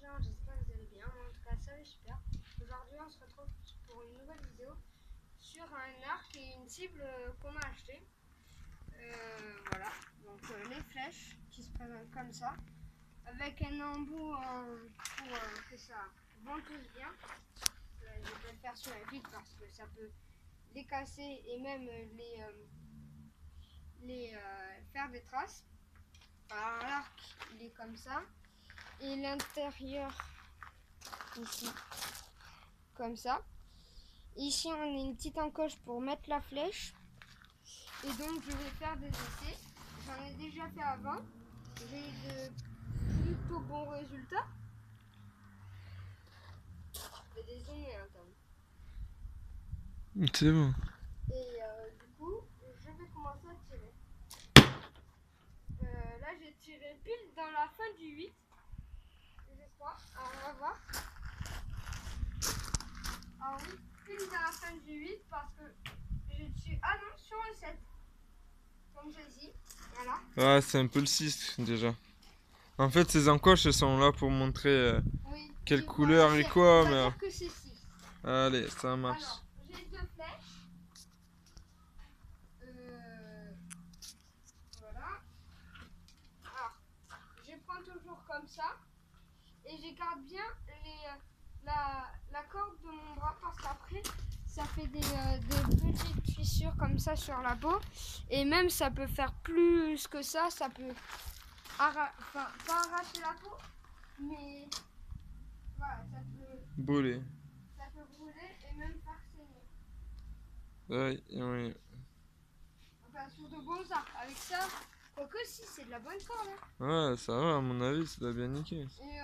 les gens, j'espère que vous allez bien. Moi, en tout cas, ça va super. Aujourd'hui, on se retrouve pour une nouvelle vidéo sur un arc et une cible qu'on a acheté. Voilà, donc les flèches qui se présentent comme ça, avec un embout pour que ça ventouse bien. Je vais le faire sur la vitre parce que ça peut les casser et même faire des traces. Alors l'arc, il est comme ça. Et l'intérieur, ici, comme ça. Ici, on a une petite encoche pour mettre la flèche. Et donc, je vais faire des essais. J'en ai déjà fait avant. J'ai eu de plutôt bons résultats. Il y a des ondes, hein, quand même. C'est bon. Et du coup, je vais commencer à tirer. Là, j'ai tiré pile dans la fin du 8. Je crois. Alors, on va voir. Alors oui, pile dans la fin du 8 parce que j'ai tiré... Ah non, sur le 7. Comme celle-ci. Voilà. Ouais, c'est un peu le 6 déjà. En fait, ces encoches elles sont là pour montrer Oui. quelle Et couleur voilà, et quoi, on va mais... dire que c'est 6. Allez, ça marche. Alors, j'ai deux flèches. Voilà. Alors, je prends toujours comme ça. Et je garde bien la corde de mon bras parce qu'après, ça fait des petites fissures comme ça sur la peau. Et même, ça peut faire plus que ça. Ça peut pas arracher la peau, mais voilà, Brûlé. ça peut brûler et même faire saigner. Oui, oui. Enfin, sur de bons arcs. Avec ça, quoique si, c'est de la bonne corde. Hein. Ouais, ça va, à mon avis, ça doit bien niquer. Et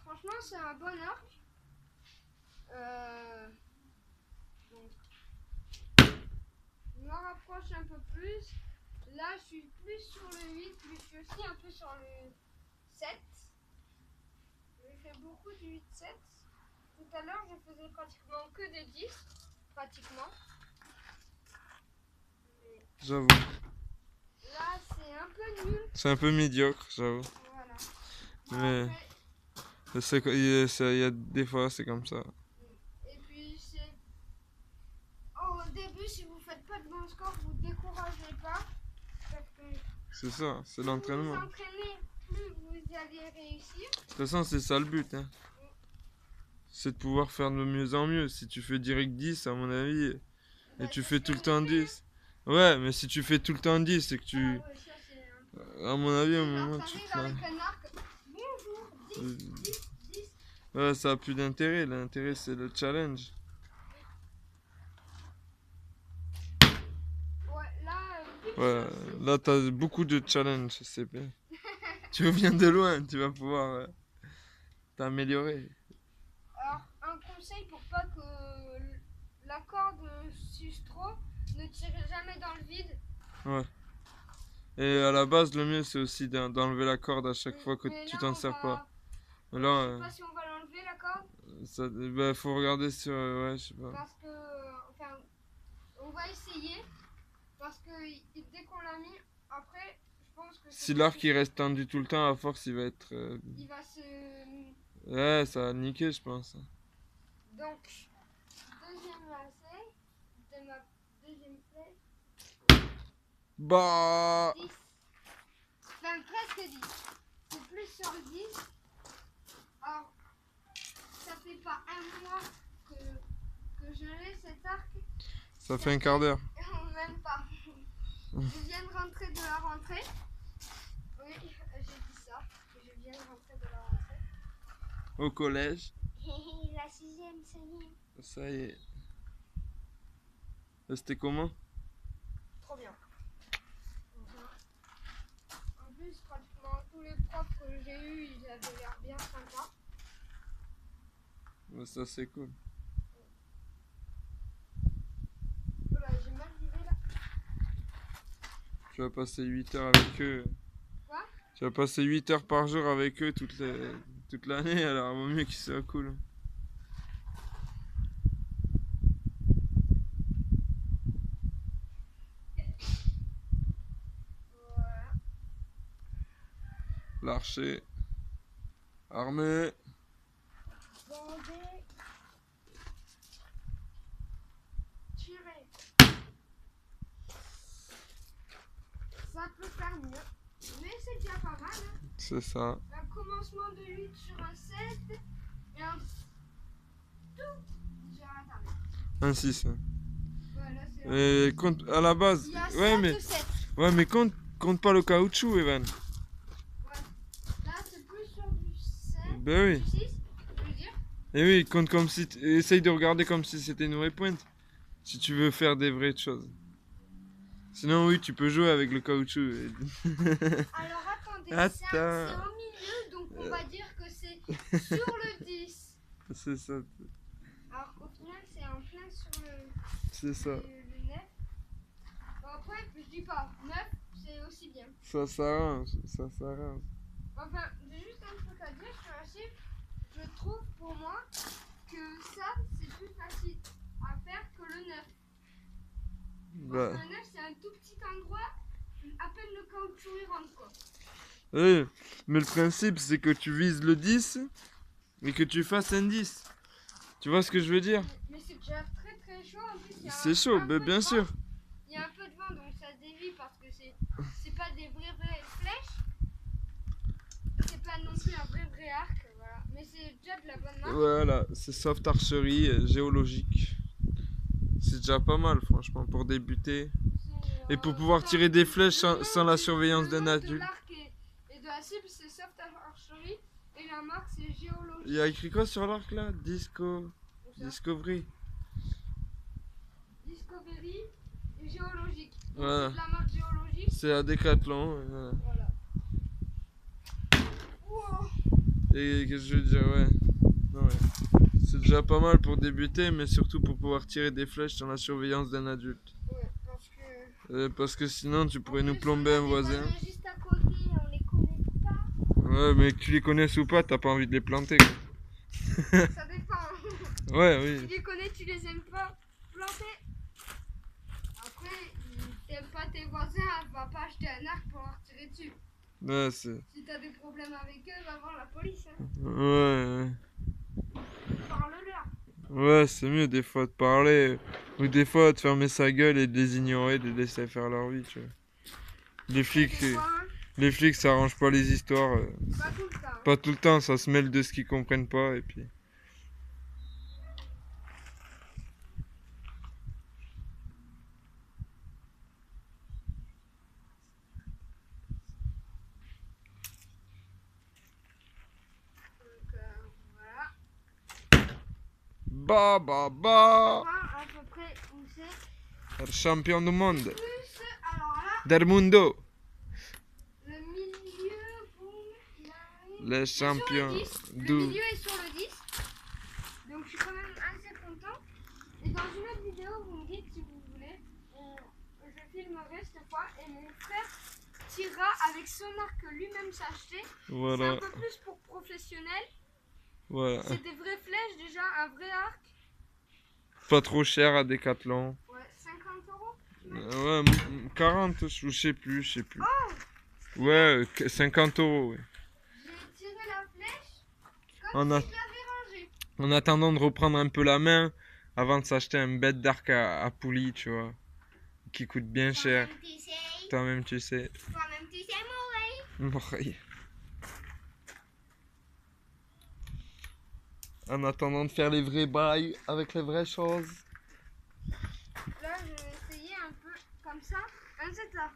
franchement, c'est un bon arc. Donc, je me rapproche un peu plus. Là, je suis plus sur le 8, mais je suis aussi un peu sur le 7. J'ai fait beaucoup du 8-7. Tout à l'heure, je faisais pratiquement que des 10. Pratiquement. Mais J'avoue. là, c'est un peu nul. C'est un peu médiocre, j'avoue. Voilà. Mais Après, il y a des fois, c'est comme ça. et puis, c'est... au début, si vous faites pas de bon score, vous découragez pas. Parce que C'est ça, c'est plus vous vous l'entraînement. entraînez, plus vous allez réussir. De toute façon, c'est ça le but. Hein. C'est de pouvoir faire de mieux en mieux. Si tu fais direct 10, à mon avis, et tu fais tout le temps 10. Ouais, mais si tu fais tout le temps 10, c'est que tu... Ah ouais, ça, c'est un peu... À mon avis, au Genre, moment tu t'arrives te la... avec un arc. Bonjour, 10, 10, 10. Ouais, ça a plus d'intérêt. L'intérêt, c'est le challenge. Ouais, là, Ouais, là, t'as beaucoup de challenge. C'est bien. Tu viens de loin, tu vas pouvoir t'améliorer. alors, un conseil pour pas que la corde s'use trop, ne tirez jamais dans le vide. Ouais. Et à la base, le mieux, c'est aussi d'enlever la corde à chaque Oui, fois que mais tu là, t'en on sers va... pas. Je Là, sais pas si on va l'enlever la corde, ça, bah, faut regarder sur... ouais, je sais pas. parce que, enfin, on va essayer, parce que dès qu'on l'a mis, après, je pense que Si l'arc il reste tendu tout le temps, à force, il va être... il va se... Ouais, ça va niquer, je pense. Donc, deuxième lacet de ma deuxième flèche, Bah... 10, enfin presque 10, c'est plus sur le 10. Alors, ça fait pas un mois que je l'ai cet arc. Ça fait un quart d'heure. Même pas. Je viens de rentrer de la rentrée. Oui, j'ai dit ça. Je viens de rentrer de la rentrée. Au collège. La sixième, ça y est. Ça y est. C'était comment? Trop bien. En plus, pratiquement tous les profs que j'ai eus, ils avaient l'air bien sympas. Ouais, ça c'est cool. Voilà, j'ai mal visé là. Tu vas passer 8 heures avec eux. Quoi? Tu vas passer 8 heures par jour avec eux toute l'année, alors vaut mieux qu'ils soient cool. Voilà. L'archer. Armé. bander, tirer. Ça peut faire mieux, mais c'est déjà pas mal. Hein. C'est ça. Un commencement de 8 sur un 7 et un tout sur internet. Un 6. Voilà, c'est Et compte à la base. il y a Ouais, 7 mais, ou 7. ouais, mais compte pas le caoutchouc, Evan. Ouais. Là, c'est plus sur du 7, Ben oui. du 6, je veux dire. Et oui, compte comme si. Essaye de regarder comme si c'était une vraie pointe. Si tu veux faire des vraies choses. Sinon, oui, tu peux jouer avec le caoutchouc. Alors attendez, Attends. c'est au milieu, donc on va dire que c'est sur le 10. C'est ça. Alors qu'au final, c'est en plein sur C'est ça. le 9. Bon, après, je dis pas, 9, c'est aussi bien. Ça s'arrange. Ça s'arrange. Enfin, j'ai juste un truc à dire sur la chiffre. Je trouve pour moi que ça, c'est plus facile à faire que le 9. Bah. Parce que le 9, c'est un tout petit endroit, à peine le caoutchouc y rentre, quoi. Oui, mais le principe, c'est que tu vises le 10 et que tu fasses un 10. Tu vois ce que je veux dire? Mais c'est déjà très très chaud. En plus, il y a C'est chaud, un mais peu bien de sûr. vent. Il y a un peu de vent, donc ça dévie parce que c'est pas des vraies flèches. C'est pas non plus un vrai arc, voilà. Mais c'est déjà de la bonne marque. Voilà, c'est soft archerie géologique. C'est déjà pas mal, franchement, pour débuter. Et pour pouvoir tirer des flèches sans la surveillance d'un Le nom de adulte. l'arc et de la cible, c'est soft archery. Et la marque, c'est géologique. Il y a écrit quoi sur l'arc là? Où ça Discovery. Discovery et géologique. Donc, Voilà. c'est de la marque géologique. C'est à Decathlon. Voilà. Voilà. Wow. Et qu'est-ce que je veux dire, ouais. Ouais. C'est déjà pas mal pour débuter, mais surtout pour pouvoir tirer des flèches sans la surveillance d'un adulte. Ouais, parce que Sinon, tu pourrais en nous plus, plomber on a un des voisin. voisins juste à côté, on les connaît pas. Ouais, mais que tu les connaisses ou pas, t'as pas envie de les planter. Quoi. Ça dépend. Ouais, Tu oui. les connais, tu les aimes pas. Planter. Après, t'aimes pas tes voisins, va pas acheter un arc pour leur tirer dessus. Ouais, c'est. Si t'as des problèmes avec eux, va voir la police. Hein. Ouais, Parle-leur. ouais, c'est mieux des fois de parler. Ou des fois de fermer sa gueule et de les ignorer, de les laisser faire leur vie, tu vois. Les flics, Des fois, hein, les flics, ça arrange pas les histoires. pas tout le temps. Pas tout le temps, ça se mêle de ce qu'ils comprennent pas et puis. Donc, voilà. Bah. Voir à peu près où c'est. El champion du monde. Plus, alors là, Del mundo. le milieu, boum, là, Les c'est sur le champions 10. Le du. milieu est sur le 10. Donc je suis quand même assez content. Et dans une autre vidéo, vous me dites si vous voulez. Je filmerai cette fois. Et mon frère tirera avec son arc que lui-même s'est acheté. C'est Voilà. un peu plus pour professionnel. Voilà. C'est des vraies flèches déjà, un vrai arc. Pas trop cher à Decathlon. Ouais, 50 euros. Ouais, 40, je sais plus. Ouais, 50 euros. Ouais. J'ai tiré la flèche On comme a- si je l'avais rangée. En attendant de reprendre un peu la main avant de s'acheter un bête d'arc à poulie, tu vois. Qui coûte bien cher. Toi-même, tu sais. Toi-même, tu sais. Toi-même, tu sais, mon rey. M'oreille. En attendant de faire les vrais bails avec les vraies choses. Là, je vais essayer un peu comme ça. Un zeta.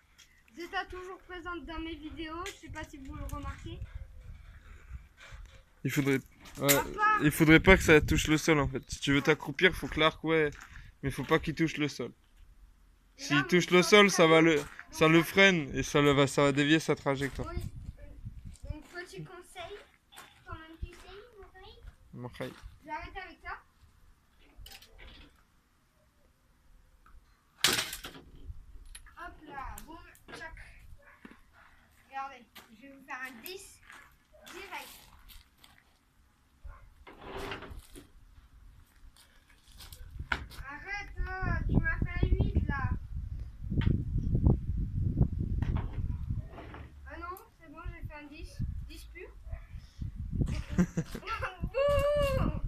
Zeta toujours présente dans mes vidéos. Je sais pas si vous le remarquez. Il faudrait. Ouais, Papa. il faudrait pas que ça touche le sol en fait. Si tu veux t'accroupir, faut que l'arc, ouais. Mais faut pas qu'il touche le sol. Et S'il là, touche mon le sol, frère, ça le freine et ça va dévier sa trajectoire. Oui. Donc, petit conseil. Toi-même, tu sais, mon rey. M'oreille. Je vais arrêter avec ça. Hop là, boum, tchac. Regardez, je vais vous faire un 10 direct. Arrête, tu m'as fait un 8 là. Ah non, c'est bon, j'ai fait un 10. 10 pur. Boum.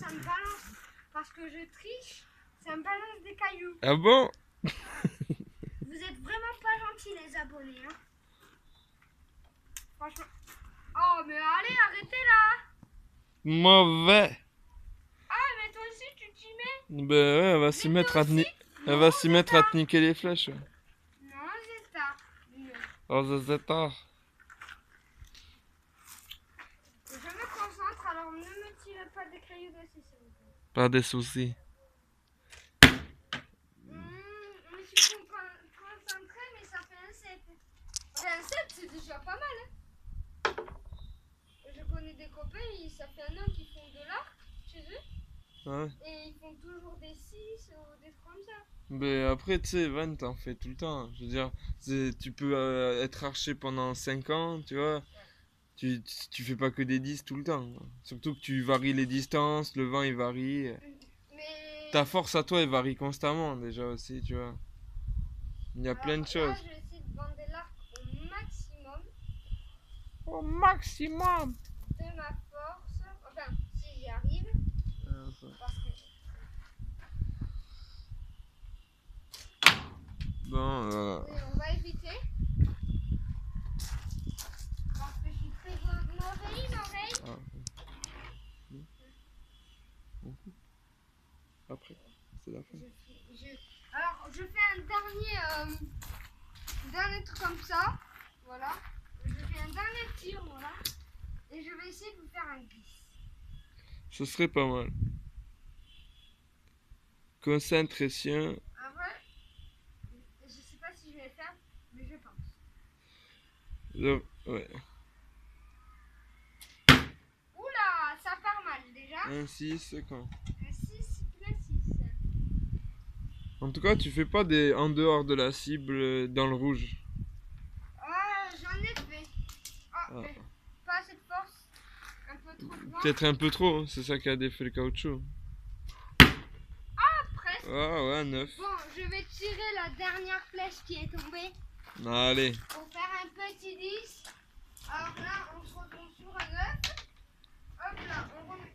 ça me balance. Parce que je triche, ça me balance des cailloux. Ah bon? Vous êtes vraiment pas gentils, les abonnés. Hein. Franchement. Oh, mais allez, arrêtez là. Mauvais. Ah, mais toi aussi, tu t'y mets. Ben ouais, elle va s'y Mais mettre toi à te aussi. elle Non, va s'y mettre à Zeta. te niquer les flèches. Ouais. Non, Zeta. Non. Oh, ça c'est tard. Je me concentre, alors ne me tirez pas des cailloux dessus, s'il vous plaît. Pas de soucis. Je suis concentrée, mais ça fait un 7. Un 7, c'est déjà pas mal. Hein. Je connais des copains, ça fait un an qu'ils font de l'art chez eux. Ouais. Et ils font toujours des 6 ou des trucs comme ça. Mais après, tu sais, Van, t'en fais tout le temps. Je veux dire, tu peux être archer pendant 5 ans, tu vois. Tu fais pas que des 10 tout le temps. Surtout que tu varies les distances, le vent il varie. Mais Ta force à toi elle varie constamment déjà aussi, tu vois. Il y a alors, plein de là, choses. je vais essayer de bander l'arc au maximum Au maximum. de ma force. Enfin, si j'y arrive. Parce que Bon, oui, on va éviter. Parce que je suis très m'oreille. ah. Après, c'est la fin. Alors, je fais un dernier truc comme ça. Voilà. Je fais un dernier tir, voilà. Et je vais essayer de vous faire un glisse. Ce serait pas mal. Concentration. En vrai, je sais pas si je vais le faire, mais je pense. Ouais. Oula, ça part mal déjà. Un 6 quand. Un 6 plus 6. En tout cas, tu fais pas des en dehors de la cible dans le rouge. Ah, j'en ai fait. Ah, Ah. mais pas assez de force. Un peu trop de vent. Peut-être un peu trop, c'est ça qui a défait le caoutchouc. Presque. Ah ouais, 9. Bon, je vais tirer la dernière flèche qui est tombée Allez. pour faire un petit 10. Alors là, on se retrouve sur un 9. Hop là, on remet.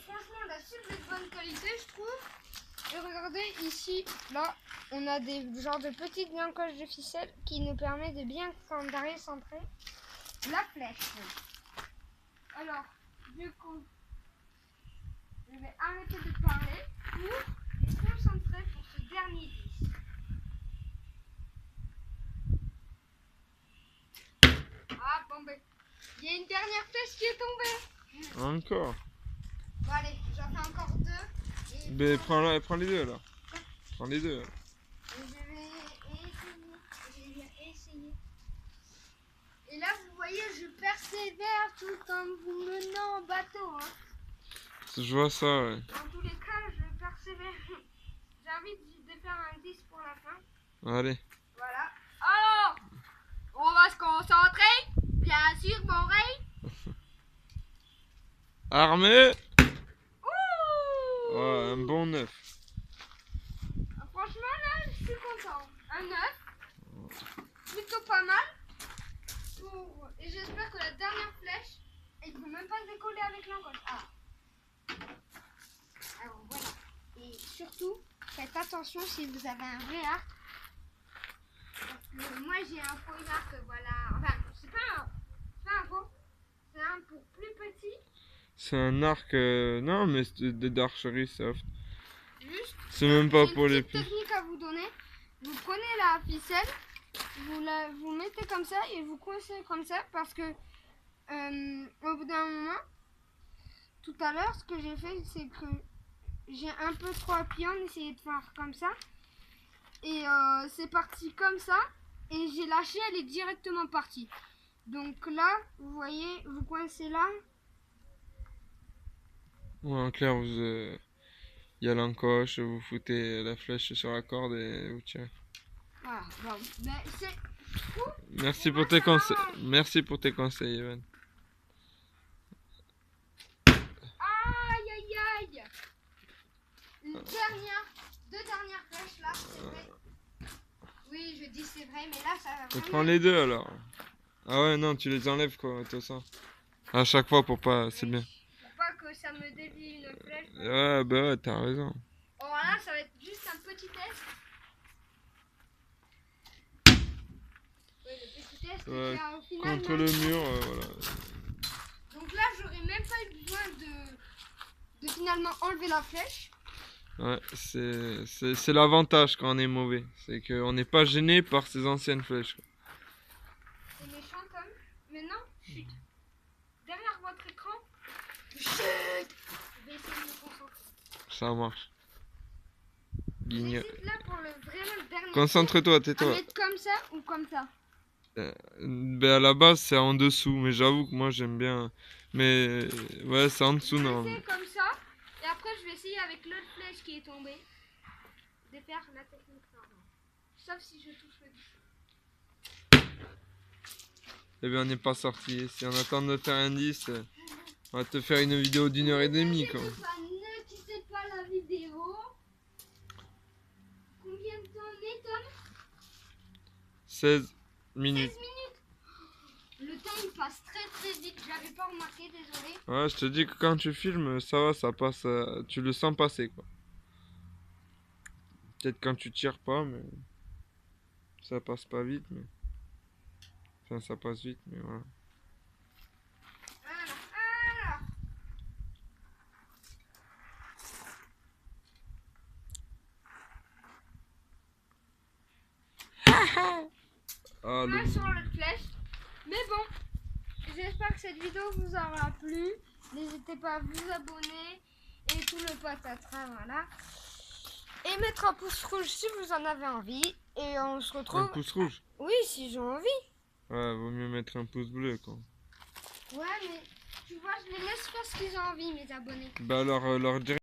Franchement, la cible est de bonne qualité, je trouve. Et regardez ici, là, on a des genres de petites encoches de ficelle qui nous permettent de bien centrer la flèche. Alors, du coup, je vais arrêter de parler pour me concentrer pour ce dernier 10. Ah, bon, ben, il y a une dernière flèche qui est tombée. Encore. Bon, allez, j'en fais encore 2. Et Mais prends les deux là. Prends les deux. je vais essayer. Et là, vous voyez, je persévère tout en vous menant en bateau. Hein. Je vois ça, ouais. Dans tous les cas, je persévère. J'ai envie de faire un 10 pour la fin. Allez. Voilà. Alors, on va se concentrer. Bien sûr, mon rey. Armé. Ouh! Ouais, un bon 9. Franchement, là, je suis content. Un 9. Plutôt pas mal. Et j'espère que la dernière flèche, elle ne peut même pas décoller avec l'encoche. Ah. Alors voilà. Et surtout, faites attention si vous avez un vrai arc. Parce que moi j'ai un faux arc, voilà. Enfin, c'est pas un faux. C'est un pour plus petit. C'est un arc. Non, mais c'est d'archerie soft. Juste. C'est même pas J'ai pour une les petite petits. technique à vous donner. Vous prenez la ficelle, vous mettez comme ça et vous coincez comme ça parce que au bout d'un moment, tout à l'heure, ce que j'ai fait, c'est que j'ai un peu trop appuyé, on essayait de faire comme ça et c'est parti comme ça et j'ai lâché, elle est directement partie. Donc là, vous voyez, vous coincez là. Ouais, en clair, il y a l'encoche, vous foutez la flèche sur la corde et vous tirez. Voilà, bon, ben, c'est tout. Merci pour tes conseils. Merci pour tes conseils, Evan. Aïe aïe aïe. Deux dernières flèches là, c'est vrai. Oui, je dis c'est vrai, mais là ça va Et vraiment. prends les deux alors. Ah ouais, non, tu les enlèves quoi, tout ça. À chaque fois pour pas. C'est bien. Pour pas que que ça me dévie une flèche. Ouais, bah ouais, t'as raison. Alors là, ça va être juste un petit test. Oui, le petit test Ouais, qui a au final. Contre le mur, voilà. Donc là, j'aurais même pas eu besoin de finalement enlever la flèche. Ouais, c'est l'avantage quand on est mauvais. C'est qu'on n'est pas gêné par ces anciennes flèches. C'est méchant comme. Maintenant, chut. Derrière votre écran, chut. Je vais essayer de me concentrer. Ça marche. Guignol. J'hésite là pour vraiment le dernier. Concentre-toi, À tais-toi. mettre comme ça ou comme ça. Ben à la base, c'est en dessous, mais j'avoue que moi j'aime bien. Mais ouais, c'est en dessous, Je vais non. essayer comme ça. Et après, je vais essayer avec l'autre flèche qui est tombée de faire la technique normale. Sauf si je touche le dessus. Eh bien, on n'est pas sorti. Si on attend de faire un 10, on va te faire une vidéo d'1h30, quoi. Ne quittez pas la vidéo. Combien de temps on est, Tom 16 minutes. 16 minutes. Le temps il passe très très vite. Je l'avais pas remarqué, désolé. Ouais, je te dis que quand tu filmes, ça va, ça passe. Tu le sens passer, quoi. Peut-être quand tu tires pas, mais ça passe pas vite, mais. Enfin, ça passe vite, mais voilà. Voilà. Ah, Voilà. Sur l'autre flèche. Mais bon, j'espère que cette vidéo vous aura plu. N'hésitez pas à vous abonner et tout le patatras, voilà. Et mettre un pouce rouge si vous en avez envie. Et on se un retrouve. pouce rouge. Oui, si j'ai envie. Ouais, vaut mieux mettre un pouce bleu, quoi. Ouais, mais tu vois, je les laisse faire ce qu'ils ont envie, mes abonnés. Bah alors, leur dire